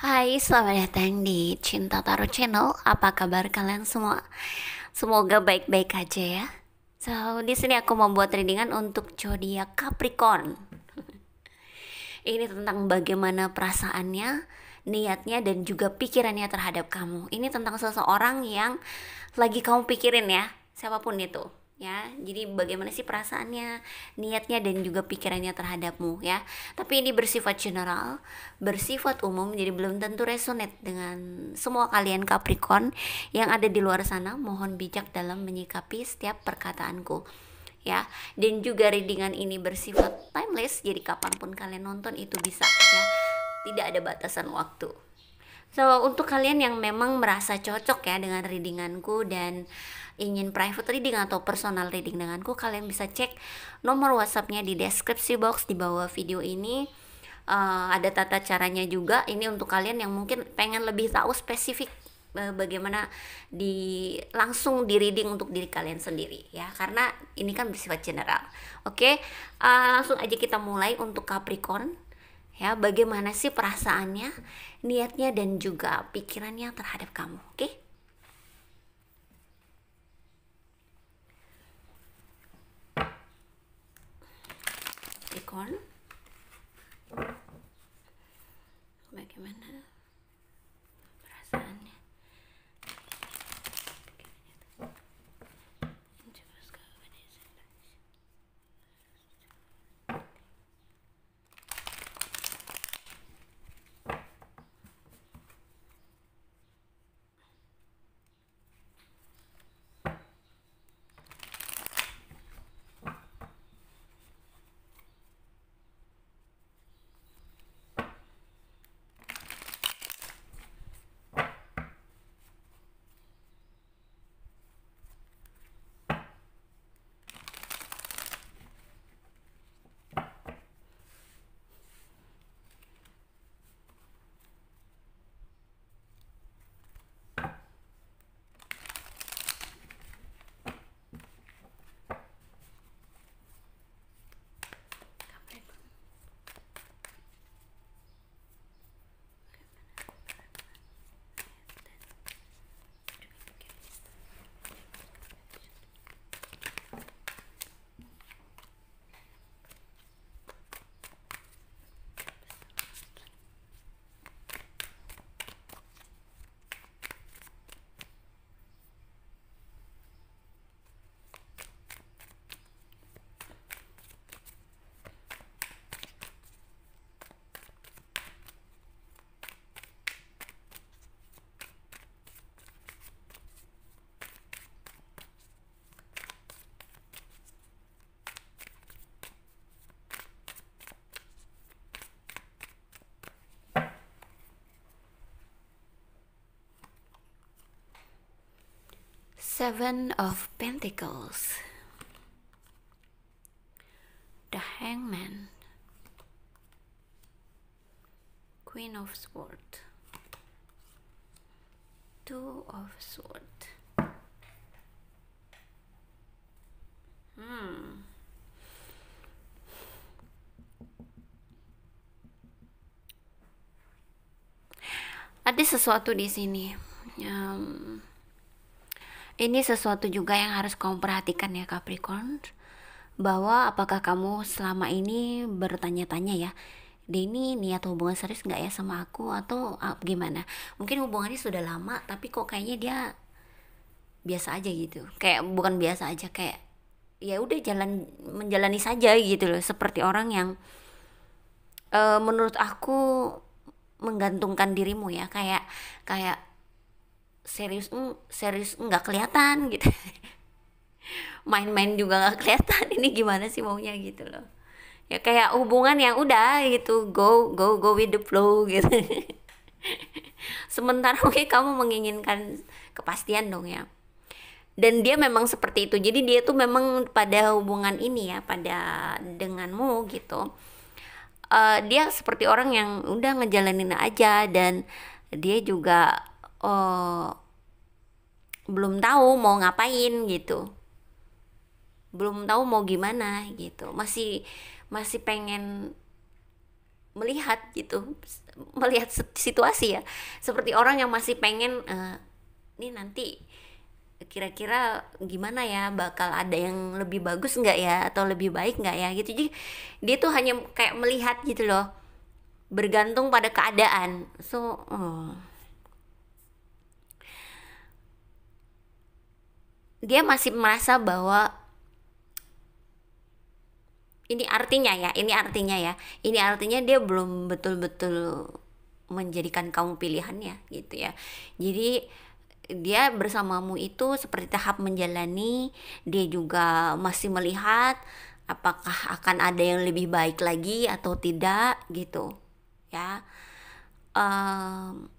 Hai, selamat datang di Cinta Tarot Channel. Apa kabar kalian semua? Semoga baik-baik aja ya. So, di sini aku membuat readingan untuk zodiak Capricorn. Ini tentang bagaimana perasaannya, niatnya, dan juga pikirannya terhadap kamu. Ini tentang seseorang yang lagi kamu pikirin ya, siapapun itu. Ya, jadi bagaimana sih perasaannya, niatnya, dan juga pikirannya terhadapmu ya. Tapi ini bersifat general, bersifat umum, jadi belum tentu resonate dengan semua kalian Capricorn yang ada di luar sana. Mohon bijak dalam menyikapi setiap perkataanku ya. Dan juga readingan ini bersifat timeless, jadi kapanpun kalian nonton itu bisa ya, tidak ada batasan waktu. So, untuk kalian yang memang merasa cocok ya dengan readinganku dan ingin private reading atau personal reading denganku, kalian bisa cek nomor WhatsAppnya di deskripsi box di bawah video ini. Ada tata caranya juga. Ini untuk kalian yang mungkin pengen lebih tahu spesifik bagaimana langsung di reading untuk diri kalian sendiri ya, karena ini kan bersifat general. Oke, langsung aja kita mulai untuk Capricorn ya. Bagaimana sih perasaannya, niatnya, dan juga pikirannya terhadap kamu? Oke, Capricorn, bagaimana perasaannya? Seven of Pentacles, the Hangman, Queen of Swords, Two of Swords. Ada sesuatu di sini. Ini sesuatu juga yang harus kamu perhatikan ya Capricorn, bahwa apakah kamu selama ini bertanya-tanya ya, dia ini niat hubungan serius nggak ya sama aku, atau gimana? Mungkin hubungannya sudah lama tapi kok kayaknya dia biasa aja gitu, kayak bukan biasa aja, kayak ya udah menjalani saja gitu loh, seperti orang yang menurut aku menggantungkan dirimu ya, kayak kayak serius nggak kelihatan gitu. Main-main juga nggak kelihatan, ini gimana sih maunya gitu loh ya, kayak hubungan yang udah gitu, go with the flow gitu. Sementara mungkin kamu menginginkan kepastian dong ya, dan dia memang seperti itu. Jadi dia tuh memang pada hubungan ini ya, pada denganmu gitu, dia seperti orang yang udah ngejalanin aja, dan dia juga belum tahu mau ngapain gitu, belum tahu mau gimana gitu, masih masih pengen melihat gitu, melihat situasi ya, seperti orang yang masih pengen ini nanti kira-kira gimana ya, bakal ada yang lebih bagus nggak ya atau lebih baik nggak ya gitu. Jadi dia tuh hanya kayak melihat gitu loh, bergantung pada keadaan. So dia masih merasa bahwa ini artinya dia belum betul-betul menjadikan kamu pilihannya gitu ya. Jadi dia bersamamu itu seperti tahap menjalani, dia juga masih melihat apakah akan ada yang lebih baik lagi atau tidak gitu ya. Em,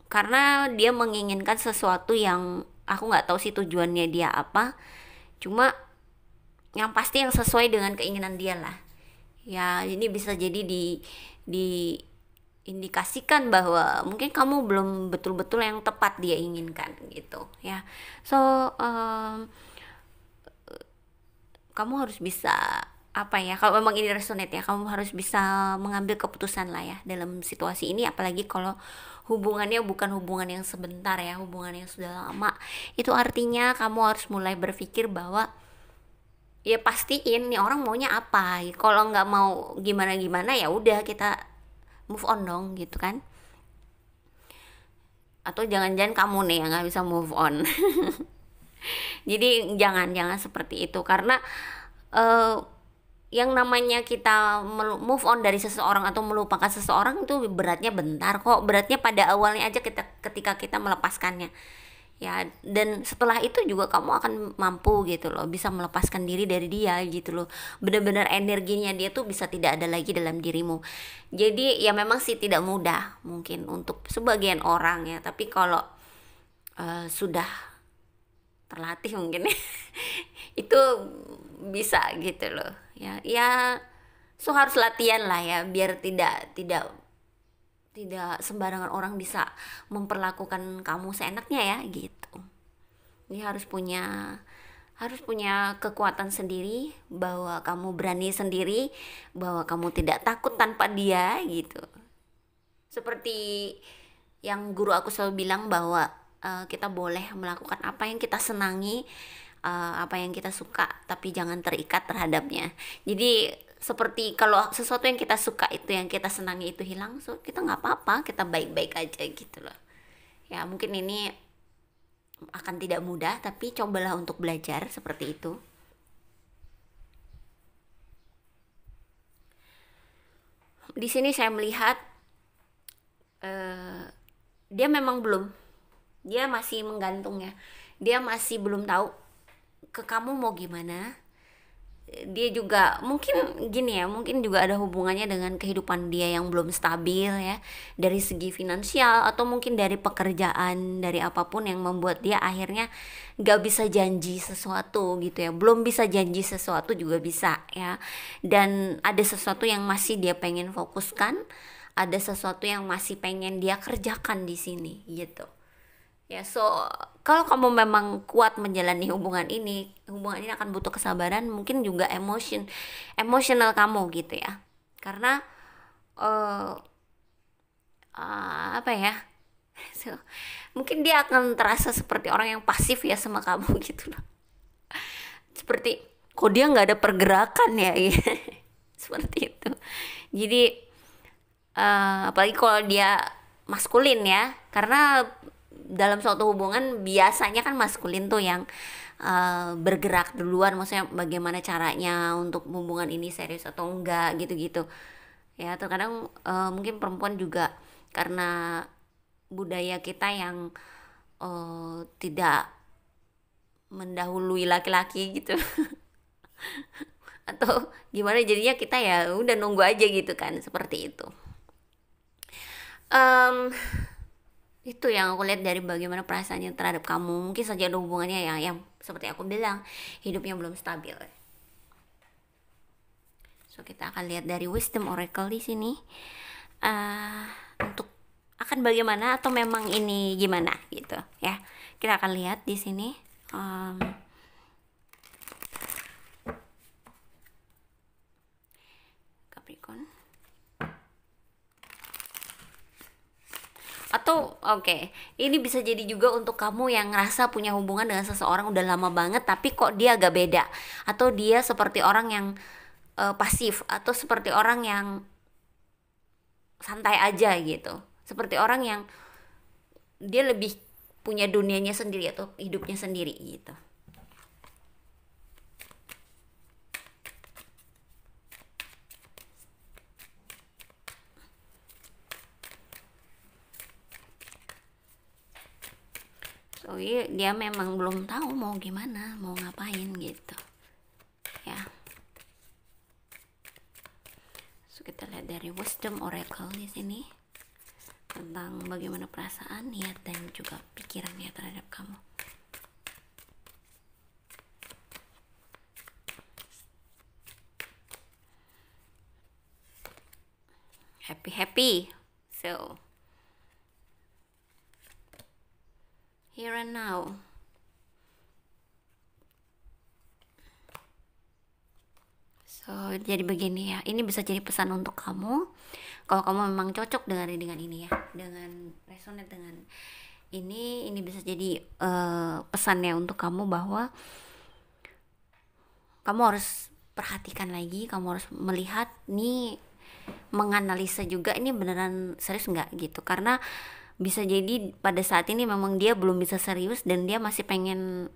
karena dia menginginkan sesuatu yang aku nggak tahu sih tujuannya dia apa, cuma yang pasti yang sesuai dengan keinginan dia lah ya. Ini bisa jadi di indikasikan bahwa mungkin kamu belum betul-betul yang tepat dia inginkan gitu ya. So kamu harus bisa apa ya, kalau memang ini resonate ya, kamu harus bisa mengambil keputusan lah ya dalam situasi ini, apalagi kalau hubungannya bukan hubungan yang sebentar ya, hubungan yang sudah lama. Itu artinya kamu harus mulai berpikir bahwa ya pastiin nih orang maunya apa. Kalau nggak mau gimana gimana ya udah kita move on dong gitu kan. Atau jangan-jangan kamu nih yang nggak bisa move on. Jadi jangan seperti itu, karena eh, yang namanya kita move on dari seseorang atau melupakan seseorang itu beratnya bentar kok. Beratnya pada awalnya aja ketika kita melepaskannya ya, dan setelah itu juga kamu akan mampu gitu loh, bisa melepaskan diri dari dia gitu loh. Benar-benar energinya dia tuh bisa tidak ada lagi dalam dirimu. Jadi ya memang sih tidak mudah mungkin untuk sebagian orang ya, tapi kalau sudah terlatih mungkin ya, itu bisa gitu loh ya. Ya so harus latihan lah ya, biar tidak tidak sembarangan orang bisa memperlakukan kamu seenaknya ya gitu. Ini harus punya kekuatan sendiri, bahwa kamu berani sendiri, bahwa kamu tidak takut tanpa dia gitu. Seperti yang guru aku selalu bilang bahwa kita boleh melakukan apa yang kita senangi, apa yang kita suka, tapi jangan terikat terhadapnya. Jadi seperti kalau sesuatu yang kita suka itu, yang kita senangi itu hilang, so kita nggak apa-apa, kita baik-baik aja gitu loh ya. Mungkin ini akan tidak mudah, tapi cobalah untuk belajar seperti itu. Di sini saya melihat eh, dia memang belum, dia masih menggantung ya, dia masih belum tahu ke kamu mau gimana. Dia juga mungkin gini ya, mungkin juga ada hubungannya dengan kehidupan dia yang belum stabil ya, dari segi finansial atau mungkin dari pekerjaan, dari apapun yang membuat dia akhirnya gak bisa janji sesuatu gitu ya. Belum bisa janji sesuatu juga bisa ya, dan ada sesuatu yang masih dia pengen fokuskan, ada sesuatu yang masih pengen dia kerjakan di sini gitu ya. So kalau kamu memang kuat menjalani hubungan ini akan butuh kesabaran, mungkin juga emosional kamu gitu ya. Karena uh, apa ya, so, mungkin dia akan terasa seperti orang yang pasif ya sama kamu gitu loh. Seperti kok dia nggak ada pergerakan ya, seperti itu. Jadi apalagi kalau dia maskulin ya, karena dalam suatu hubungan biasanya kan maskulin tuh yang bergerak duluan, maksudnya bagaimana caranya untuk hubungan ini serius atau enggak gitu-gitu ya. Terkadang mungkin perempuan juga karena budaya kita yang tidak mendahului laki-laki gitu atau gimana, jadinya kita ya udah nunggu aja gitu kan, seperti itu. um, Itu yang aku lihat dari bagaimana perasaannya terhadap kamu. Mungkin saja ada hubungannya ya, yang seperti aku bilang, hidupnya belum stabil. So kita akan lihat dari Wisdom Oracle di sini, untuk akan bagaimana atau memang ini gimana gitu ya. Kita akan lihat di sini. Capricorn. Atau oke, ini bisa jadi juga untuk kamu yang ngerasa punya hubungan dengan seseorang udah lama banget tapi kok dia agak beda, atau dia seperti orang yang pasif, atau seperti orang yang santai aja gitu, seperti orang yang dia lebih punya dunianya sendiri atau hidupnya sendiri gitu. So dia memang belum tahu mau gimana, mau ngapain gitu ya. So kita lihat dari Wisdom Oracle di sini tentang bagaimana perasaan, niat, dan juga pikirannya terhadap kamu. Happy. So here and now. So jadi begini ya, ini bisa jadi pesan untuk kamu. Kalau kamu memang cocok dengan ini ya, dengan resonate dengan ini bisa jadi pesannya untuk kamu bahwa kamu harus perhatikan lagi, kamu harus melihat nih, menganalisa juga ini beneran serius nggak gitu. Karena bisa jadi pada saat ini memang dia belum bisa serius dan dia masih pengen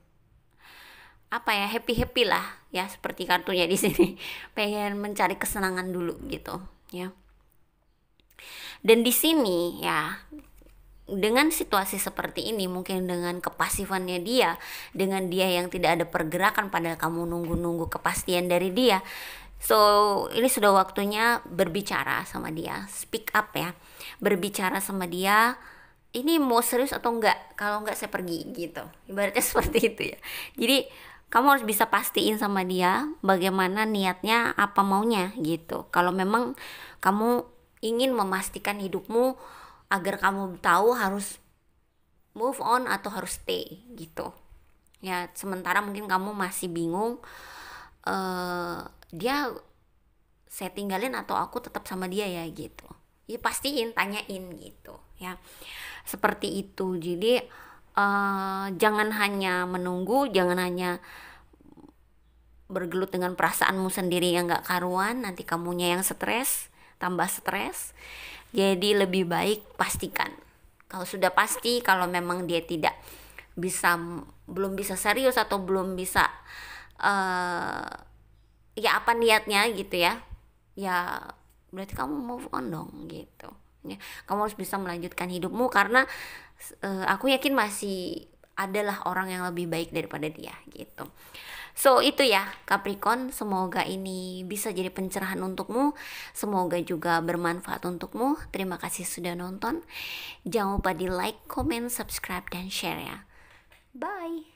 apa ya, happy lah ya, seperti kartunya di sini. Pengen mencari kesenangan dulu gitu ya. Dan di sini ya, dengan situasi seperti ini, mungkin dengan kepasifannya dia, dengan dia yang tidak ada pergerakan padahal kamu nunggu kepastian dari dia. So ini sudah waktunya berbicara sama dia, speak up ya, berbicara sama dia, ini mau serius atau enggak, kalau enggak saya pergi gitu, ibaratnya seperti itu ya. Jadi kamu harus bisa pastiin sama dia bagaimana niatnya, apa maunya gitu. Kalau memang kamu ingin memastikan hidupmu agar kamu tahu harus move on atau harus stay gitu ya. Sementara mungkin kamu masih bingung, dia saya tinggalin atau aku tetap sama dia ya gitu ya, pastiin, tanyain gitu ya, seperti itu. Jadi jangan hanya menunggu, jangan hanya bergelut dengan perasaanmu sendiri yang gak karuan, nanti kamunya yang stres, tambah stres. Jadi lebih baik pastikan. Kalau sudah pasti, kalau memang dia tidak bisa, belum bisa serius atau belum bisa ya apa niatnya gitu ya, ya berarti kamu move on dong gitu ya. Kamu harus bisa melanjutkan hidupmu karena aku yakin masih adalah orang yang lebih baik daripada dia gitu. So itu ya Capricorn, semoga ini bisa jadi pencerahan untukmu, semoga juga bermanfaat untukmu. Terima kasih sudah nonton, jangan lupa di like, comment, subscribe, dan share ya. Bye.